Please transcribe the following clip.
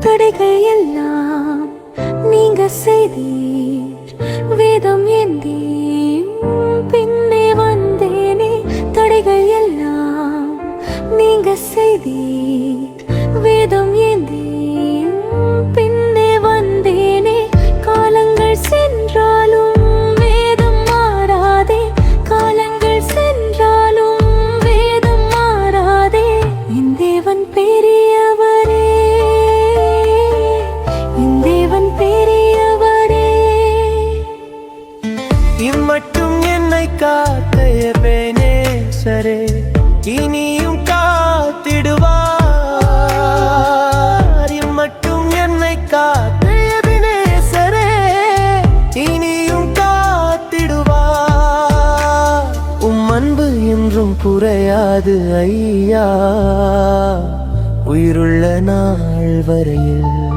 தடைகள் எல்லாம் நீங்க செய்தீர். வேதம் ஏந்தி பின்னே வந்தேனே. தடைகள் எல்லாம் நீங்க செய்தீர். வேதம் ஏந்தி பின்னே வந்தேனே. காலங்கள் சென்றாலும் வேதம் மாறாதே. காலங்கள் சென்றாலும் வேதம் மாறாதே. என் தேவன் பெரியவரே, என் தேவன் பெரியவரே. இம்மட்டும் என்னை காத்த எபேனேசரே, இனியும் காத்திடுவார். இம்மட்டும் என்னை காத்த எபேனேசரே, இனியும் காத்திடுவார். அன்பு என்றும் குறையாது ஐயா, உயிருள்ள நாள் வரையில்.